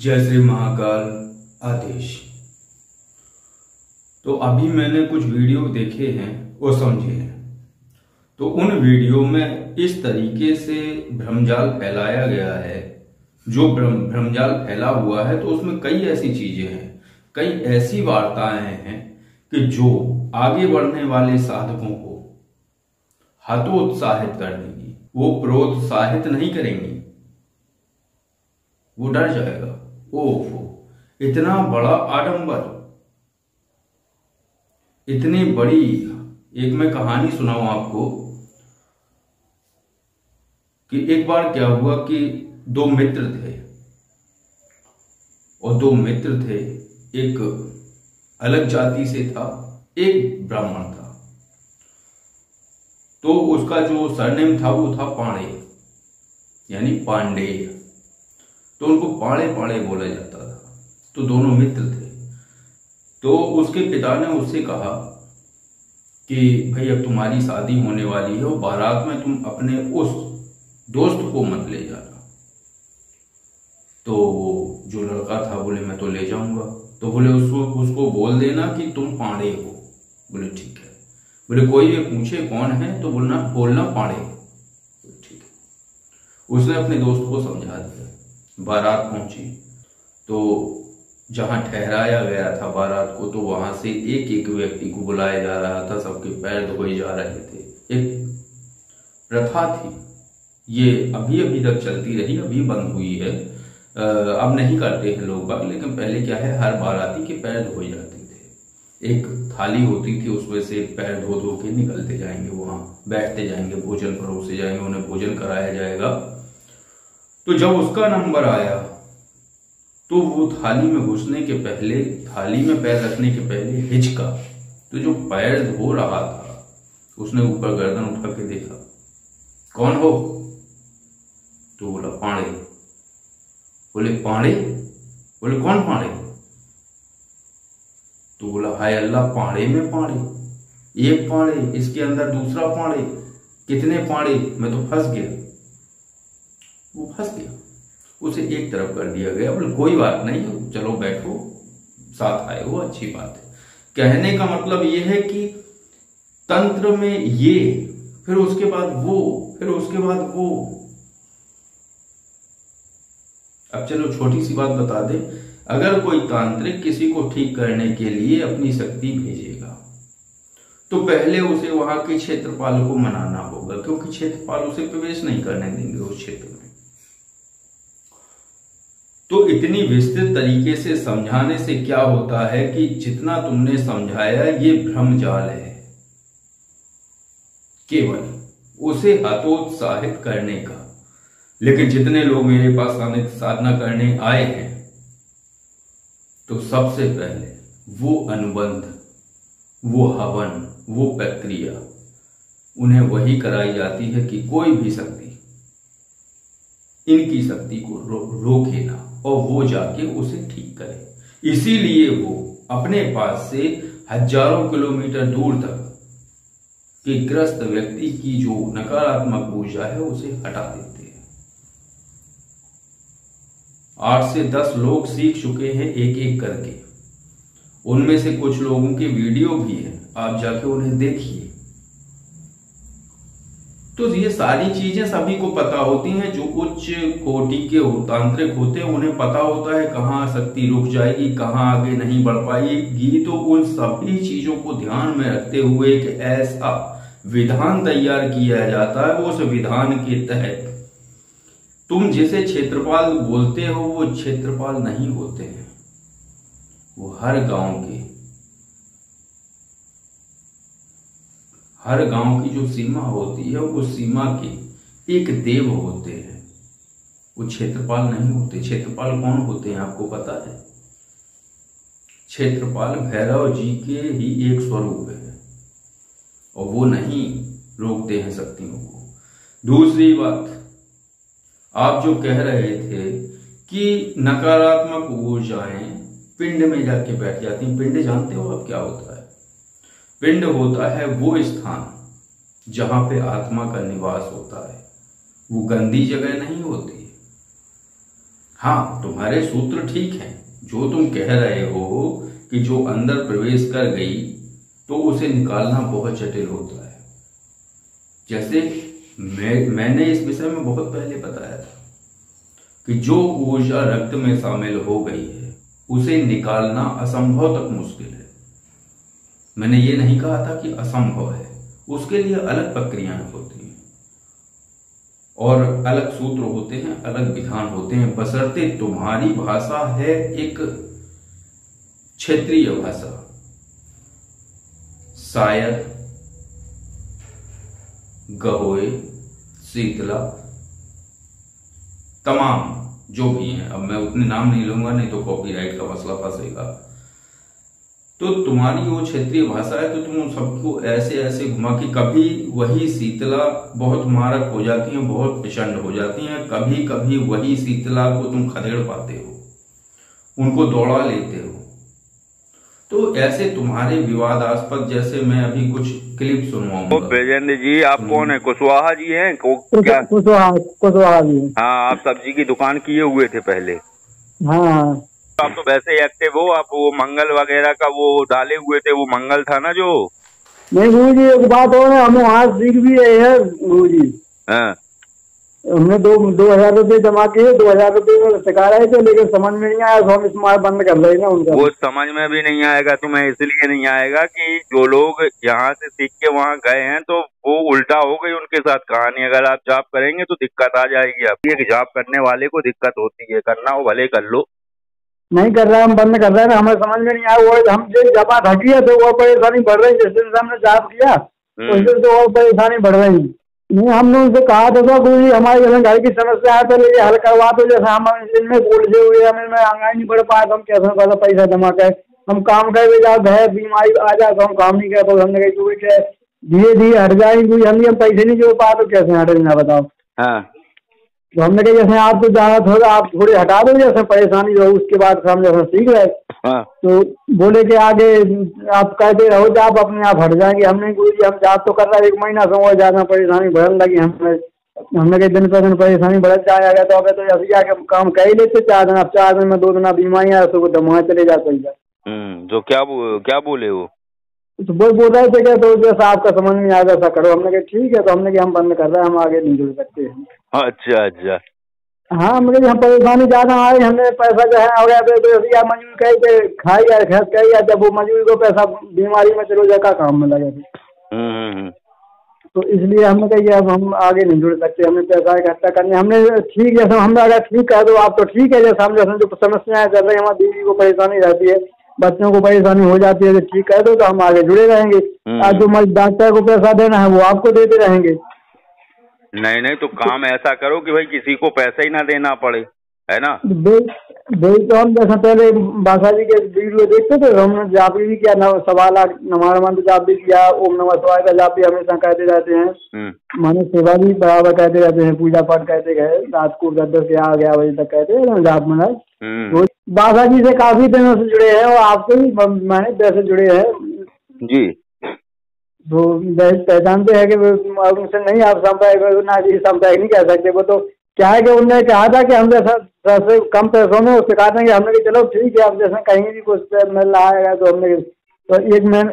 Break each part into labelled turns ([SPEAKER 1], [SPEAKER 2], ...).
[SPEAKER 1] जय श्री महाकाल आदेश। तो अभी मैंने कुछ वीडियो देखे हैं और समझे हैं। तो उन वीडियो में इस तरीके से भ्रमजाल फैलाया गया है, जो भ्रमजाल फैला हुआ है, तो उसमें कई ऐसी चीजें हैं, कई ऐसी वार्ताएं हैं कि जो आगे बढ़ने वाले साधकों को हतोत्साहित कर देंगी। वो प्रोत्साहित नहीं करेंगी, वो डर जाएगा। ओहो, इतना बड़ा आडंबर, इतनी बड़ी। एक मैं कहानी सुनाऊं आपको कि एक बार क्या हुआ कि दो मित्र थे और दो मित्र थे। एक अलग जाति से था, एक ब्राह्मण था। तो उसका जो सरनेम था वो था पांडे, यानी पांडेय। तो उनको पाड़े पाड़े बोला जाता था। तो दोनों मित्र थे। तो उसके पिता ने उससे कहा कि भाई अब तुम्हारी शादी होने वाली है और बारात में तुम अपने उस दोस्त को मत ले जाना। तो वो जो लड़का था बोले मैं तो ले जाऊंगा। तो बोले उसको बोल देना कि तुम पांडे हो। बोले ठीक है। बोले कोई भी पूछे कौन है तो बोलना पांडे। ठीक है। उसने अपने दोस्त को समझा दिया। बारात पहुंची तो जहां ठहराया गया था बारात को, तो वहां से एक एक व्यक्ति को बुलाया जा रहा था। सबके पैर धोए जा रहे थे। एक प्रथा थी, ये अभी अभी तक चलती रही, अभी बंद हुई है। अब नहीं करते हैं लोग बाग, लेकिन पहले क्या है, हर बाराती के पैर धोए जाते थे। एक थाली होती थी, उसमें से पैर धो धो के निकलते जाएंगे, वहां बैठते जाएंगे, भोजन परोसे जाएंगे, उन्हें भोजन कराया जाएगा। तो जब उसका नंबर आया तो वो थाली में घुसने के पहले, थाली में पैर रखने के पहले हिचका। तो जो पैर धो रहा था उसने ऊपर गर्दन उठा के देखा, कौन हो? तो बोला पांडे। बोले पांडे? बोले कौन पांडे? तो बोला हाय अल्लाह, पांडे में पांडे, एक पांडे, इसके अंदर दूसरा पांडे, कितने पांडे? मैं तो फंस गया। वो फंस गया, उसे एक तरफ कर दिया गया। बोले कोई बात नहीं, चलो बैठो, साथ आए हो, अच्छी बात है। कहने का मतलब ये है कि तंत्र में ये, फिर उसके बाद वो, फिर उसके बाद वो। अब चलो छोटी सी बात बता दे, अगर कोई तांत्रिक किसी को ठीक करने के लिए अपनी शक्ति भेजेगा तो पहले उसे वहां के क्षेत्रपाल को मनाना होगा, क्योंकि क्षेत्रपाल उसे प्रवेश नहीं करने देंगे उस क्षेत्र में। तो इतनी विस्तृत तरीके से समझाने से क्या होता है कि जितना तुमने समझाया ये भ्रमजाल है, केवल उसे हतोत्साहित करने का। लेकिन जितने लोग मेरे पास साधना करने आए हैं, तो सबसे पहले वो अनुबंध, वो हवन, वो प्रक्रिया उन्हें वही कराई जाती है कि कोई भी शक्ति इनकी शक्ति को रोके ना, और वो जाके उसे ठीक करे। इसीलिए वो अपने पास से हजारों किलोमीटर दूर तक के ग्रस्त व्यक्ति की जो नकारात्मक ऊर्जा है उसे हटा देते हैं। 8 से 10 लोग सीख चुके हैं एक एक करके। उनमें से कुछ लोगों के वीडियो भी है, आप जाके उन्हें देखिए। तो ये सारी चीजें सभी को पता होती हैं। जो उच्च कोटि के तांत्रिक होते हैं उन्हें पता होता है कहाँ शक्ति रुक जाएगी, कहाँ आगे नहीं बढ़ पाएगी। तो उन सभी चीजों को ध्यान में रखते हुए एक ऐसा विधान तैयार किया जाता है, उस विधान के तहत तुम जिसे क्षेत्रपाल बोलते हो वो क्षेत्रपाल नहीं होते हैं। वो हर गांव की जो सीमा होती है, उस सीमा के एक देव होते हैं, वो क्षेत्रपाल नहीं होते। क्षेत्रपाल कौन होते हैं आपको पता है? क्षेत्रपाल भैरव जी के ही एक स्वरूप है, और वो नहीं रोकते हैं शक्तियों को। दूसरी बात, आप जो कह रहे थे कि नकारात्मक ऊर्जाएं पिंड में जाके बैठ जाती हैं। पिंड जानते हो आप क्या होता है? पिंड होता है वो स्थान जहां पे आत्मा का निवास होता है। वो गंदी जगह नहीं होती। हाँ, तुम्हारे सूत्र ठीक हैं। जो तुम कह रहे हो कि जो अंदर प्रवेश कर गई तो उसे निकालना बहुत जटिल होता है। जैसे मैंने इस विषय में बहुत पहले बताया था कि जो ऊर्जा रक्त में शामिल हो गई है उसे निकालना असंभव तक मुश्किल है। मैंने ये नहीं कहा था कि असंभव है, उसके लिए अलग प्रक्रियाएं होती हैं और अलग सूत्र होते हैं, अलग विधान होते हैं, बशर्ते तुम्हारी भाषा है एक क्षेत्रीय भाषा। शायद, गहोए, शीतला, तमाम जो भी हैं, अब मैं उतने नाम नहीं लूंगा नहीं तो कॉपीराइट का मसला फंसेगा। तो तुम्हारी वो क्षेत्रीय भाषा है तो तुम सबको ऐसे ऐसे घुमा कि कभी वही शीतला बहुत मारक हो जाती है, बहुत प्रचंड हो जाती है, कभी कभी वही शीतला को तुम खदेड़ पाते हो, उनको दौड़ा लेते हो। तो ऐसे तुम्हारे विवादास्पद, जैसे मैं अभी कुछ क्लिप सुनवाऊंगा।
[SPEAKER 2] बैजेंद्र जी, आप कौन है? कुशवाहा जी हैं? क्या
[SPEAKER 3] कुशवाहा जी?
[SPEAKER 2] हाँ, आप सब्जी की दुकान किए हुए थे पहले।
[SPEAKER 3] हाँ,
[SPEAKER 2] आप तो वैसे ही एक्टिव हो। आप वो मंगल वगैरह का वो डाले हुए थे, वो मंगल था ना जो।
[SPEAKER 3] नहीं गुरु जी, एक बात और है, हम वहाँ सीख भी रहे हैं गुरु जी।
[SPEAKER 2] हाँ,
[SPEAKER 3] हमने 2,000 रुपये जमा किए, 2,000 रुपये में सिखा रहे थे, लेकिन समझ में नहीं आया तो हम इस्तेमाल बंद कर रहे हैं ना उनका।
[SPEAKER 2] वो समझ में भी नहीं आएगा तुम्हें, इसलिए नहीं आएगा कि जो लोग यहाँ से सीख के वहाँ गए हैं तो वो उल्टा हो गई उनके साथ कहानी। अगर आप जाप करेंगे तो दिक्कत आ जाएगी। आपकी एक जाप करने वाले को दिक्कत होती है, करना हो भले कर लो।
[SPEAKER 3] नहीं कर रहे, हम बंद कर रहे हैं, हमें समझ में नहीं आया। वो हम जो जमा थकी है तो वो परेशानी बढ़ रही है। जिस दिन से हमने जाप किया उस दिन से और परेशानी बढ़ रही है। नहीं, हमने उनसे कहा था गुरु जी हमारे जैसे घर की समस्या है तो ये हल करवा दो। जैसे हम इनमें उलझे हुए, हम इनमें आगे नहीं बढ़ पाए तो हम कैसे वाला पैसा जमा कर, हम काम कर भी जाओ, घर बीमारी आ जाए तो हम काम नहीं कर पाए। हमने कहा कोई क्या धीरे धीरे हट जाएंगे, हम पैसे नहीं जोड़ पाए तो कैसे हटे ना बताओ।
[SPEAKER 2] हाँ,
[SPEAKER 3] तो हमने कहा जैसे आप तो जाना थोड़ा आप थोड़ी हटा दो, जैसे परेशानी रहो उसके बाद हम जैसे सीख रहे।
[SPEAKER 2] हाँ।
[SPEAKER 3] तो बोले कि आगे आप कहते रहो जाप अपने आप हट जाएंगे। हमने गुरु जी हम जाप तो कर रहा है 1 महीना से, और ज्यादा परेशानी बढ़ने लगी। हमने कहा दिन पर दिन परेशानी बढ़ जाएगा तो अब तो ऐसे जाके काम कर ही लेते 4 दिन। अब 4 दिन में 2 दिन बीमारियां तो दमा चले जाते।
[SPEAKER 2] जो क्या बोले वो?
[SPEAKER 3] तो बोल रहे थे क्या, तो जैसा आपका समझ में आ ऐसा करो। हमने कहा ठीक है, तो हमने कहा हम बंद कर रहे हैं, हम आगे नहीं जुड़ सकते हैं।
[SPEAKER 2] अच्छा अच्छा।
[SPEAKER 3] हाँ, हमने हम परेशानी ज्यादा आई, हमने पैसा जो है हो गया तो मजदूर कह के खाई या खर्च कर या, जब वो मजदूर को पैसा बीमारी में चलो जाकर काम में लगे थे। तो इसलिए हमने कहा अब हम आगे नहीं जुड़ सकते, हमें पैसा इकट्ठा करने। हमने ठीक जैसे हमने अगर ठीक कर दो आप तो ठीक है, जैसे हम जैसे जो समस्याएं चल रही है, हमारी बीवी को परेशानी रहती है, बच्चों को परेशानी हो जाती है, तो ठीक कर दो तो हम आगे जुड़े रहेंगे। आज जो डॉक्टर को पैसा देना है वो आपको देते रहेंगे।
[SPEAKER 2] नहीं, तो काम ऐसा करो कि भाई किसी को पैसा ही ना देना पड़े, है ना।
[SPEAKER 3] तो हम जैसे पहले बासा जी के वीडियो देखते थे, हमने जाप भी किया, 1.25 लाख नमाज मंत्र जाप भी किया, ओम नमः शिवाय का जाप भी हमेशा कहते रहते हैं। माने सेवा भी बराबर कहते रहते हैं, पूजा पाठ कहते गए, रात को 10 से 11 बजे तक कहते हैं जाप में। तो बासा जी से काफी दिनों से जुड़े हैं और आपसे भी मैंने वैसे जुड़े हैं
[SPEAKER 2] जी। तो
[SPEAKER 3] पहचानते हैं कि उनसे नहीं आप संपर्क नहीं कर सकते। वो तो क्या है कि उन्होंने कहा था कि हम जैसे कम पैसों में सिखा देंगे। हमने कहा चलो ठीक है, अब जैसे कहीं भी कुछ मिल रहा है तो हमने तो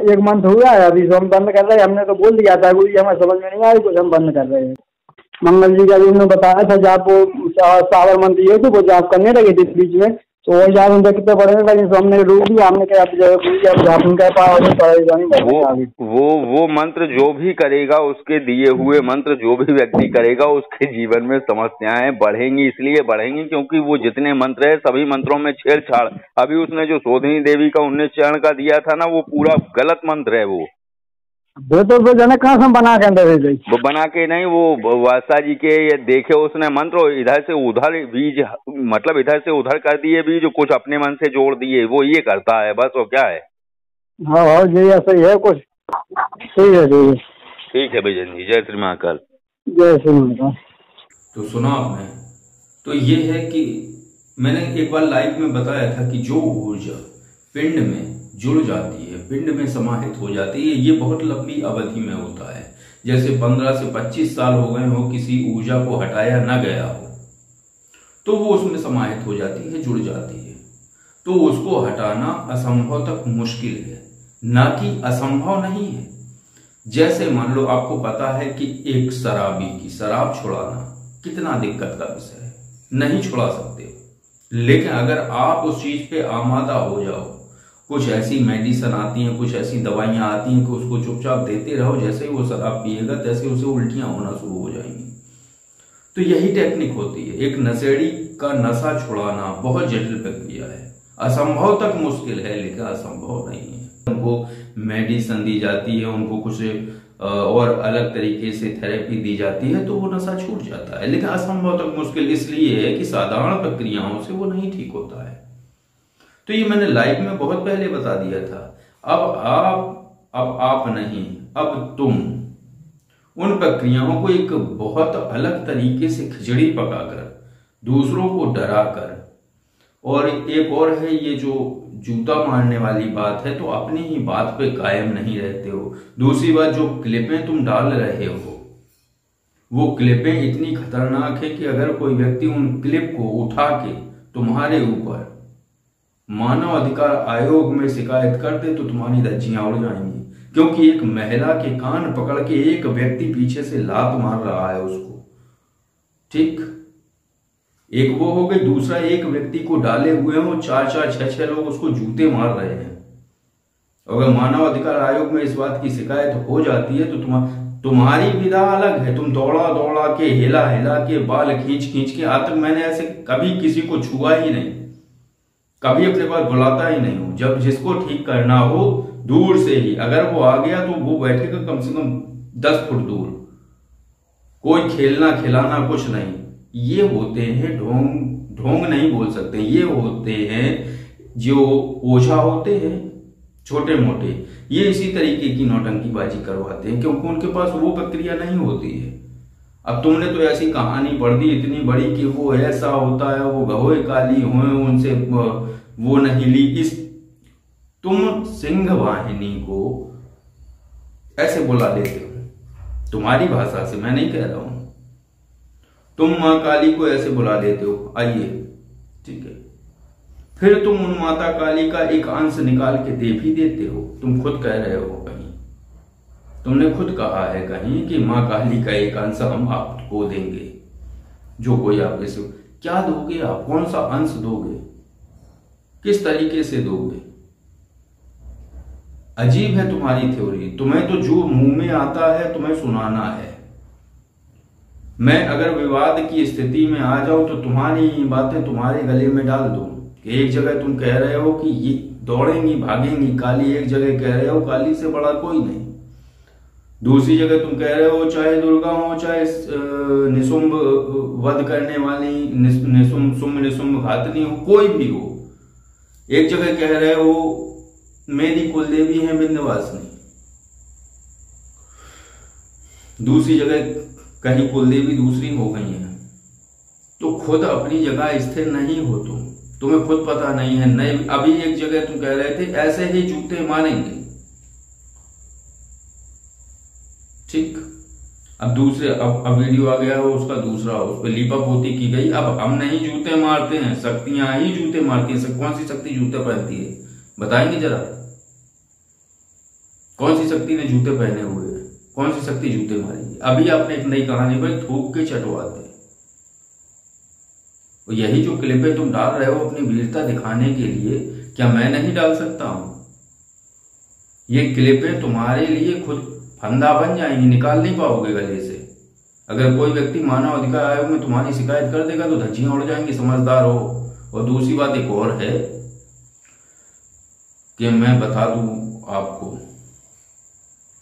[SPEAKER 3] 1 मंथ हुआ है अभी तो हम बंद कर रहे हैं। हमने तो बोल दिया था गुरु जी हमें समझ में नहीं आई कुछ, हम बंद कर रहे हैं। मंगल जी का भी उन्होंने बताया था जाप वो सावर मंत्री है तो वो जाप करने लगे थे बीच में, तो वो जाप उनका कितना पढ़ने लगे तो हमने रोक दिया। हमने कहा अब जाप नहीं कर पाओगे।
[SPEAKER 2] वो मंत्र जो भी करेगा, उसके दिए हुए मंत्र जो भी व्यक्ति करेगा उसके जीवन में समस्याएं बढ़ेंगी। इसलिए बढ़ेंगी क्योंकि वो जितने मंत्र है सभी मंत्रों में छेड़छाड़। अभी उसने जो शोधनी देवी का 19 चरण का दिया था ना, वो पूरा गलत मंत्र है। वो
[SPEAKER 3] तो जनक कहाँ से बना के अंदर
[SPEAKER 2] वो बना के नहीं, वो वासा जी के ये देखे उसने मंत्र, इधर से उधर बीज, मतलब इधर से उधर कर दिए बीज, कुछ अपने मन से जोड़ दिए। वो ये करता है बस, वो क्या है।
[SPEAKER 3] हाँ जी ऐसा ही है कुछ।
[SPEAKER 2] ठीक है भैया जी, जय श्री महाकाल।
[SPEAKER 3] जय श्री महाकाल।
[SPEAKER 1] तो सुना आपने, तो ये है कि मैंने एक बार लाइव में बताया था कि जो ऊर्जा पिंड में जुड़ जाती है, पिंड में समाहित हो जाती है, ये बहुत लंबी अवधि में होता है। जैसे 15 से 25 साल हो गए हो, किसी ऊर्जा को हटाया न गया हो, तो वो उसमें समाहित हो जाती है, जुड़ जाती है। तो उसको हटाना असंभव तक मुश्किल है, ना कि असंभव नहीं है। जैसे मान लो आपको पता है कि एक शराबी की शराब छुड़ाना कितना दिक्कत का विषय है, नहीं छुड़ा सकते। लेकिन अगर आप उस चीज पे आमादा हो जाओ, कुछ ऐसी मेडिसिन आती हैं, कुछ ऐसी दवाइयां आती हैं कि उसको चुपचाप देते रहो, जैसे ही वो शराब पिएगा तैसे उसे उल्टियां होना शुरू हो जाएंगी। तो यही टेक्निक होती है। एक नशेड़ी का नशा छुड़ाना बहुत जटिल प्रक्रिया है, असंभव तक मुश्किल है, लेकिन असंभव नहीं है। उनको मेडिसिन दी जाती है, उनको कुछ और अलग तरीके से थेरेपी दी जाती है, तो वो नशा छूट जाता है। लेकिन असंभव तक मुश्किल इसलिए है कि साधारण प्रक्रियाओं से वो नहीं ठीक होता है। तो ये मैंने लाइव में बहुत पहले बता दिया था। अब आप नहीं, अब तुम उन प्रक्रियाओं को एक बहुत अलग तरीके से खिचड़ी पकाकर, दूसरों को डराकर, और एक और है ये जो जूता मारने वाली बात है, तो अपनी ही बात पे कायम नहीं रहते हो। दूसरी बात, जो क्लिपें तुम डाल रहे हो वो क्लिपें इतनी खतरनाक है कि अगर कोई व्यक्ति उन क्लिप को उठा के तुम्हारे ऊपर मानव अधिकार आयोग में शिकायत कर दे तो तुम्हारी धज्जियां उड़ जाएंगी, क्योंकि एक महिला के कान पकड़ के एक व्यक्ति पीछे से लात मार रहा है उसको। ठीक, एक वो हो गई। दूसरा, एक व्यक्ति को डाले हुए हो 4-4, 6-6 लोग उसको जूते मार रहे हैं। अगर मानव अधिकार आयोग में इस बात की शिकायत हो जाती है तो तुम्हारी विधा अलग है। तुम दौड़ा दौड़ा के, हिला हिला के, बाल खींच खींच के, आज तक मैंने ऐसे कभी किसी को छुआ ही नहीं, कभी अपने पास बुलाता ही नहीं हूं। जब जिसको ठीक करना हो दूर से ही, अगर वो आ गया तो वो बैठेगा कम से कम 10 फुट दूर, कोई खेलना खिलाना कुछ नहीं। ये होते हैं ढोंग नहीं बोल सकते, ये होते हैं जो ओझा होते हैं छोटे मोटे, ये इसी तरीके की नौटंकीबाजी करवाते हैं, क्योंकि उनके पास वो प्रक्रिया नहीं होती है। अब तुमने तो ऐसी कहानी पढ़ दी इतनी बड़ी कि वो ऐसा होता है, वो गहोए काली हुए, उनसे वो नहीं ली। तुम सिंह वाहिनी को ऐसे बुला लेते हो, तुम्हारी भाषा से, मैं नहीं कह रहा हूं। तुम मां काली को ऐसे बुला लेते हो, आइए, ठीक है। फिर तुम उन माता काली का एक अंश निकाल के दे भी देते हो। तुम खुद कह रहे हो कहीं, तुमने खुद कहा है कहीं कि मां काली का एक अंश हम आपको देंगे। जो कोई आप ऐसे क्या दोगे, आप कौन सा अंश दोगे, किस तरीके से दोगे? अजीब है तुम्हारी थ्योरी। तुम्हें तो जो मुंह में आता है तुम्हें सुनाना है। मैं अगर विवाद की स्थिति में आ जाऊं तो तुम्हारी बातें तुम्हारे गले में डाल दूं। एक जगह तुम कह रहे हो कि ये दौड़ेंगी भागेंगी काली, एक जगह कह रहे हो काली से बड़ा कोई नहीं, दूसरी जगह तुम कह रहे हो चाहे दुर्गा हो, चाहे निशुंभ वध करने वाली निशुंभ घातनी हो, कोई भी हो। एक जगह कह रहे हो मेरी कुलदेवी है विंध्यवासिनी, दूसरी जगह कहीं कुलदेवी दूसरी हो गई है। तो खुद अपनी जगह स्थिर नहीं हो तुम्हें खुद पता नहीं है। नहीं, अभी एक जगह तुम कह रहे थे ऐसे ही जूते मारेंगे, ठीक। अब दूसरे अब वीडियो आ गया हो उसका दूसरा, उस पर लीपा पोती की गई। अब हम नहीं जूते मारते हैं, शक्तियां ही जूते मारती है। कौन सी शक्ति जूते पहनती है बताएंगे जरा? कौन सी शक्ति ने जूते पहने हुए हैं? कौन सी शक्ति जूते मारी? अभी आपने एक नई कहानी पर थूक के चटवाते। और यही जो क्लिपें तुम डाल रहे हो अपनी वीरता दिखाने के लिए, क्या मैं नहीं डाल सकता हूं? ये क्लिपें तुम्हारे लिए खुद फंदा बन जाएंगी, निकाल नहीं पाओगे गले से। अगर कोई व्यक्ति मानव अधिकार आयोग में तुम्हारी शिकायत कर देगा तो धज्जियां उड़ जाएंगी, समझदार हो। और दूसरी बात एक और है कि मैं बता दूं आपको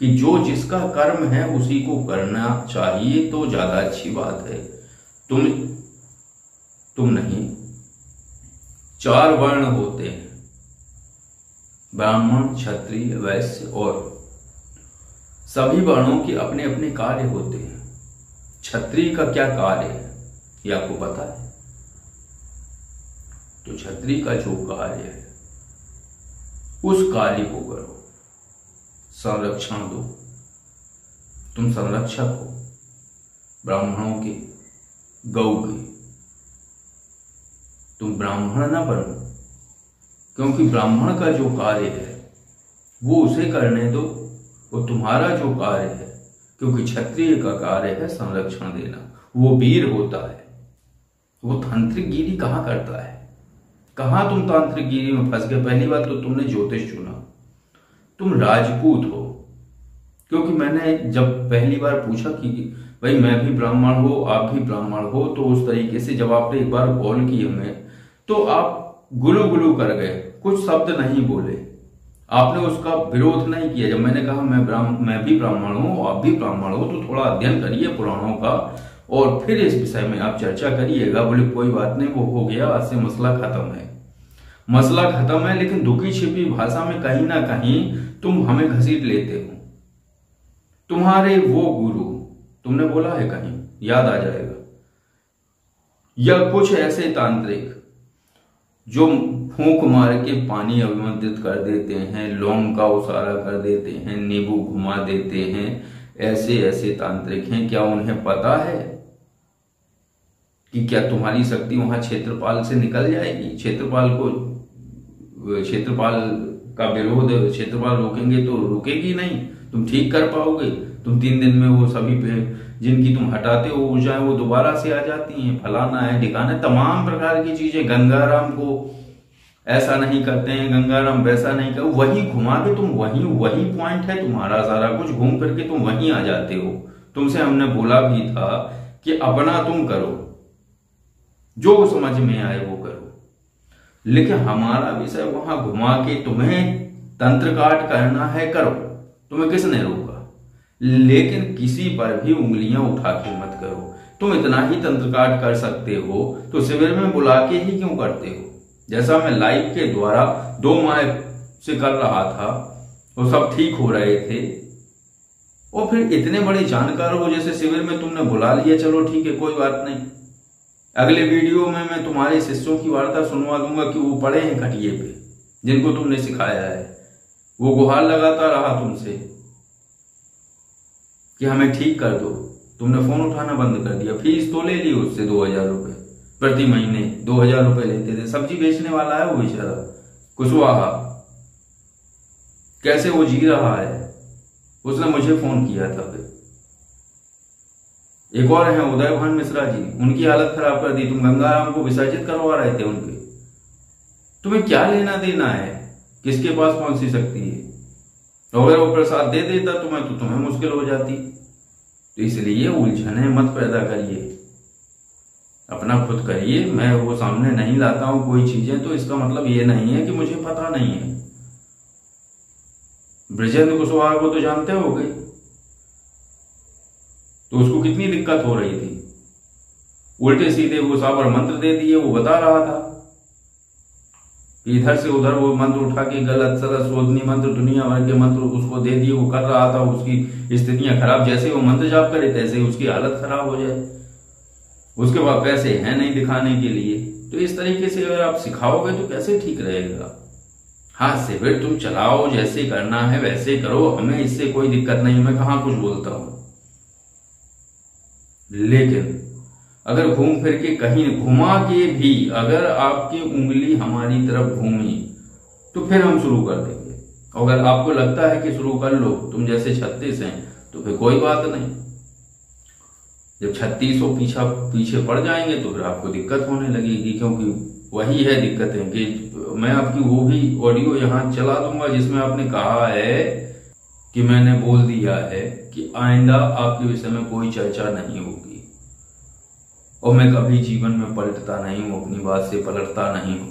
[SPEAKER 1] कि जो जिसका कर्म है उसी को करना चाहिए, तो ज्यादा अच्छी बात है। तुम नहीं, 4 वर्ण होते हैं, ब्राह्मण, क्षत्रिय, वैश्य, और सभी वर्णों के अपने अपने कार्य होते हैं। क्षत्रिय का क्या कार्य है ये आपको पता है? तो क्षत्रिय का जो कार्य है उस कार्य को करो, संरक्षण दो। तुम संरक्षक हो ब्राह्मणों के, गौ के, तुम ब्राह्मण ना बनो, क्योंकि ब्राह्मण का जो कार्य है वो उसे करने दो, वो तुम्हारा जो कार्य है, क्योंकि क्षत्रिय का कार्य है संरक्षण देना, वो वीर होता है, वो तांत्रिकगिरी कहाँ करता है। कहाँ तुम तांत्रिकगिरी में फंस गए। पहली बात तो तुमने ज्योतिष चुना, तुम राजपूत हो, क्योंकि मैंने जब पहली बार पूछा कि भाई मैं भी ब्राह्मण हो, आप भी ब्राह्मण हो, तो उस तरीके से जब आपने एक बार कॉल की हमें, तो आप गुलू गुलू कर गए, कुछ शब्द नहीं बोले, आपने उसका विरोध नहीं किया। जब मैंने कहा मैं भी ब्राह्मण हूं, आप भी ब्राह्मण हो, तो थोड़ा अध्ययन करिए पुराणों का और फिर इस विषय में आप चर्चा करिएगा। बोले कोई बात नहीं, वो हो गया, आज से मसला खत्म है, मसला खत्म है। लेकिन दुखी छिपी भाषा में कहीं ना कहीं तुम हमें घसीट लेते हो। तुम्हारे वो गुरु, तुमने बोला है कहीं, याद आ जाएगा, या कुछ ऐसे तांत्रिक जो फूंक मार के पानी अभिमंत्रित कर देते हैं, लौंग का उसारा कर देते हैं, नींबू घुमा देते हैं, ऐसे ऐसे तांत्रिक हैं। क्या उन्हें पता है कि क्या तुम्हारी शक्ति वहां क्षेत्रपाल से निकल जाएगी? क्षेत्रपाल का विरोध क्षेत्रपाल रोकेंगे तो रुकेगी नहीं, तुम ठीक कर पाओगे? तुम 3 दिन में वो सभी जिनकी तुम हटाते हो ऊर्जाएं वो दोबारा से आ जाती हैं। फलाना है, ठिकाना, तमाम प्रकार की चीजें। गंगाराम को ऐसा नहीं करते हैं, गंगाराम वैसा नहीं कर, वही घुमा के तुम वही पॉइंट है तुम्हारा सारा कुछ, घूम करके तुम वहीं आ जाते हो। तुमसे हमने बोला भी था कि अपना तुम करो, जो समझ में आए वो करो, लेकिन हमारा विषय वहां घुमा के तुम्हें तंत्र काट करना है, करो, तुम्हें किसने रोका? लेकिन किसी पर भी उंगलियां उठा के मत करो। तुम इतना ही तंत्र काट कर सकते हो तो शिविर में बुला के ही क्यों करते हो? जैसा मैं लाइव के द्वारा 2 माह से कर रहा था, वो सब ठीक हो रहे थे, और फिर इतने बड़े जानकार हो जैसे शिविर में तुमने बुला लिया, चलो ठीक है, कोई बात नहीं। अगले वीडियो में मैं तुम्हारे शिष्यों की वार्ता सुनवा दूंगा कि वो पड़े हैं खटिए पे, जिनको तुमने सिखाया है। वो गुहार लगाता रहा तुमसे कि हमें ठीक कर दो, तुमने फोन उठाना बंद कर दिया। फीस तो ले ली उससे 2000 रुपए प्रति महीने, 2000 रुपए लेते थे। सब्जी बेचने वाला है वो बेचारा कुशवाहा, कैसे वो जी रहा है, उसने मुझे फोन किया था। फिर एक और है उदय भान मिश्रा जी, उनकी हालत खराब कर दी। तुम गंगाराम को विसर्जित करवा रहे थे उनके। तुम्हें क्या लेना देना है, किसके पास कौन सी शक्ति है? अगर वो प्रसाद दे देता तुम्हें तो तुम्हें मुश्किल हो जाती। तो इसलिए उलझने मत पैदा करिए, अपना खुद करिए। मैं वो सामने नहीं लाता हूं कोई चीजें, तो इसका मतलब ये नहीं है कि मुझे पता नहीं है। ब्रजेंद्र कुशवाहा को तो जानते होगे, तो उसको कितनी दिक्कत हो रही थी। उल्टे सीधे वो साबर मंत्र दे दिए, वो बता रहा था इधर से उधर वो मंत्र उठा के गलत सलत शोधनी मंत्र, दुनिया भर के मंत्र उसको दे दिए, वो कर रहा था। उसकी स्थितियां खराब, जैसे वो मंत्र जाप करे तैसे उसकी हालत खराब हो जाए। उसके बाद पैसे हैं नहीं दिखाने के लिए। तो इस तरीके से अगर आप सिखाओगे तो कैसे ठीक रहेगा? हाँ, शिविर तुम चलाओ, जैसे करना है वैसे करो, हमें इससे कोई दिक्कत नहीं, मैं कहां कुछ बोलता हूं। लेकिन अगर घूम फिर के कहीं घुमा के भी अगर आपकी उंगली हमारी तरफ घूमी तो फिर हम शुरू कर देंगे। अगर आपको लगता है कि शुरू कर लो, तुम जैसे 36 हैं, तो फिर कोई बात नहीं। जब 36 पीछे पड़ जाएंगे तो फिर आपको दिक्कत होने लगेगी, क्योंकि वही है दिक्कतें कि मैं आपकी वो भी ऑडियो यहां चला दूंगा जिसमें आपने कहा है कि मैंने बोल दिया है कि आइंदा आपके विषय में कोई चर्चा नहीं होगी, और मैं कभी जीवन में पलटता नहीं हूं, अपनी बात से पलटता नहीं हूं।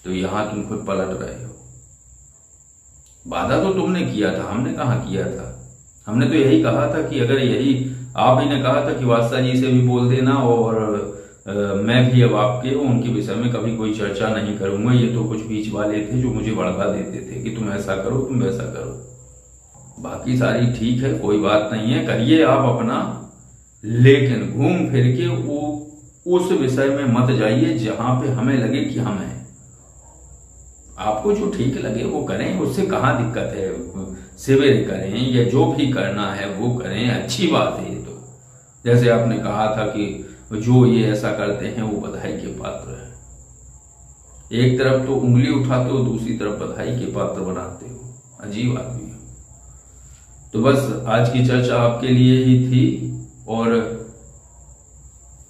[SPEAKER 1] तो यहां तुम खुद पलट रहे हो। वादा तो तुमने किया था, हमने कहां किया था। हमने तो यही कहा था कि अगर यही आप ही ने कहा था कि वात्सा जी से भी बोल देना, और मैं भी अब आपके उनके विषय में कभी कोई चर्चा नहीं करूंगा। ये तो कुछ बीच वाले थे जो मुझे भड़का देते थे कि तुम ऐसा करो, तुम वैसा करो। बाकी सारी ठीक है, कोई बात नहीं है, करिए आप अपना, लेकिन घूम फिर के उस विषय में मत जाइए जहां पे हमें लगे कि हम हैं। आपको जो ठीक लगे वो करें, उससे कहां दिक्कत है। शिविर करें या जो भी करना है वो करें, अच्छी बात है। ये तो जैसे आपने कहा था कि जो ये ऐसा करते हैं वो बधाई के पात्र है, एक तरफ तो उंगली उठाते हो, दूसरी तरफ बधाई के पात्र बनाते हो। अजीब आदमी हो। तो बस आज की चर्चा आपके लिए ही थी, और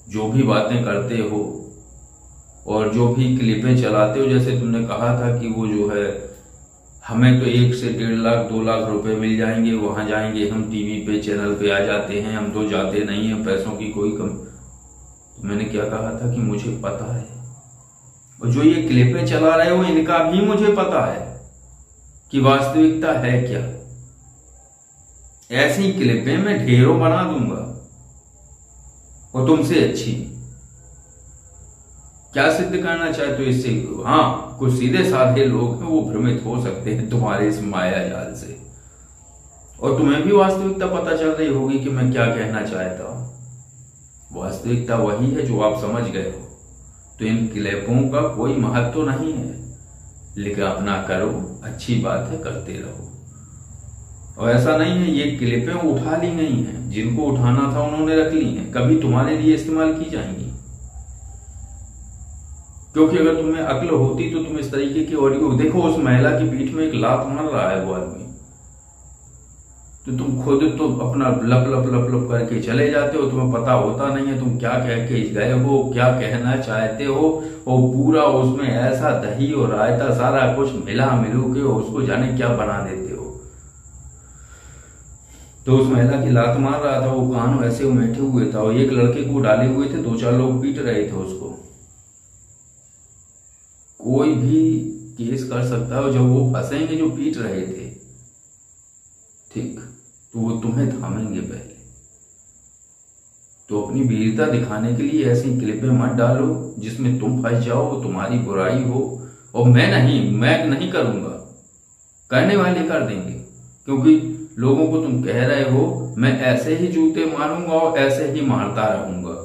[SPEAKER 1] जो भी बातें करते हो और जो भी क्लिपें चलाते हो, जैसे तुमने कहा था कि वो जो है हमें तो 1 से 1.5 लाख 2 लाख रुपए मिल जाएंगे, वहां जाएंगे हम टीवी पे चैनल पे आ जाते हैं, हम तो जाते नहीं है, पैसों की कोई कम। तो मैंने क्या कहा था कि मुझे पता है, और जो ये क्लिपें चला रहे हो इनका भी मुझे पता है कि वास्तविकता है क्या। ऐसी क्लिपें मैं ढेरों बना दूंगा, और तुमसे अच्छी। क्या सिद्ध करना चाहते हो इससे? हाँ, कुछ सीधे साधे लोग हैं, वो भ्रमित हो सकते हैं तुम्हारे इस माया जाल से, और तुम्हें भी वास्तविकता पता चल रही होगी कि मैं क्या कहना चाहता हूं। वास्तविकता वही है जो आप समझ गए हो। तो इन क्लिपों का कोई महत्व तो नहीं है, लेकिन अपना करो, अच्छी बात है, करते रहो। और ऐसा नहीं है ये क्लिपें उठा ली गई हैं, जिनको उठाना था उन्होंने रख ली हैं, कभी तुम्हारे लिए इस्तेमाल की जाएंगी। क्योंकि अगर तुम्हें अक्ल होती तो तुम इस तरीके की ऑडियो देखो। उस महिला की पीठ में एक लात मार रहा है वो आदमी, तो तुम खुद तो अपना लप लप लप लप करके चले जाते हो, तुम्हें पता होता नहीं है तुम क्या कह के गए हो, क्या कहना चाहते हो, और पूरा उसमें ऐसा दही और रायता सारा कुछ मिला मिलू के उसको जाने क्या बना देते हो। तो उस महिला की लात मार रहा था, वो कान ऐसे उमेटे हुए था, और एक लड़के को डाले हुए थे, 2-4 लोग पीट रहे थे उसको। कोई भी केस कर सकता है, और जब वो फंसेंगे जो पीट रहे थे, ठीक, तो वो तुम्हें थामेंगे पहले। तो अपनी वीरता दिखाने के लिए ऐसी क्लिपें मत डालो जिसमें तुम फंस जाओ, तुम्हारी बुराई हो, और मैं नहीं करूंगा, करने वाले कर देंगे। क्योंकि लोगों को तुम कह रहे हो मैं ऐसे ही जूते मारूंगा और ऐसे ही मारता रहूंगा।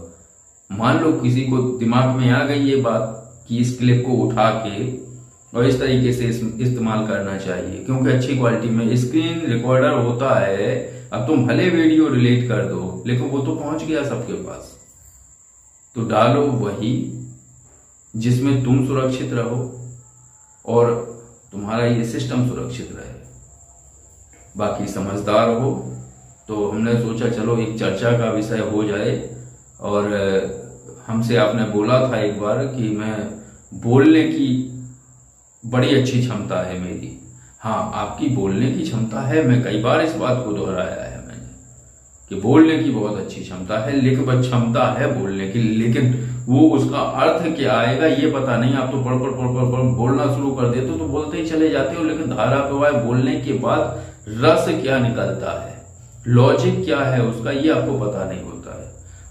[SPEAKER 1] मान लो किसी को दिमाग में आ गई ये बात कि इस क्लिप को उठा के और इस तरीके से इस्तेमाल करना चाहिए, क्योंकि अच्छी क्वालिटी में स्क्रीन रिकॉर्डर होता है। अब तुम भले वीडियो डिलीट कर दो, लेकिन वो तो पहुंच गया सबके पास। तो डालो वही जिसमें तुम सुरक्षित रहो और तुम्हारा ये सिस्टम सुरक्षित रहे। बाकी समझदार हो, तो हमने सोचा चलो एक चर्चा का विषय हो जाए। और हमसे आपने बोला था एक बार कि मैं बोलने की बड़ी अच्छी क्षमता है मेरी। हाँ, आपकी बोलने की क्षमता है, मैं कई बार इस बात को दोहराया है मैंने कि बोलने की बहुत अच्छी क्षमता है, लेकिन बस क्षमता है बोलने की, लेकिन वो उसका अर्थ क्या आएगा ये पता नहीं। आप तो पढ़ बोलना शुरू कर देते हो, तो बोलते ही चले जाते हो, लेकिन धारा प्रवाह बोलने के बाद रस क्या निकलता है, लॉजिक क्या है उसका, ये आपको पता नहीं होता है।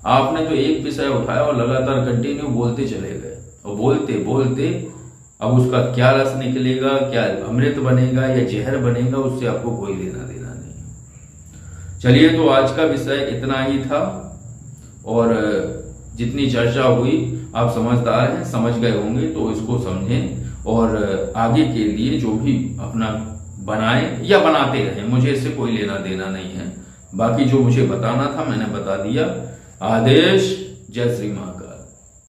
[SPEAKER 1] आपने तो एक विषय उठाया और लगातार कंटिन्यू बोलते चले गए, और बोलते बोलते अब उसका क्या रस निकलेगा, क्या अमृत बनेगा या जहर बनेगा, उससे आपको कोई लेना देना नहीं। चलिए, तो आज का विषय इतना ही था, और जितनी चर्चा हुई आप समझदार हैं, समझ गए होंगे, तो इसको समझें और आगे के लिए जो भी अपना बनाए या बनाते रहे, मुझे इससे कोई लेना देना नहीं है। बाकी जो मुझे बताना था मैंने बता दिया। आदेश। जय श्री महाकाल।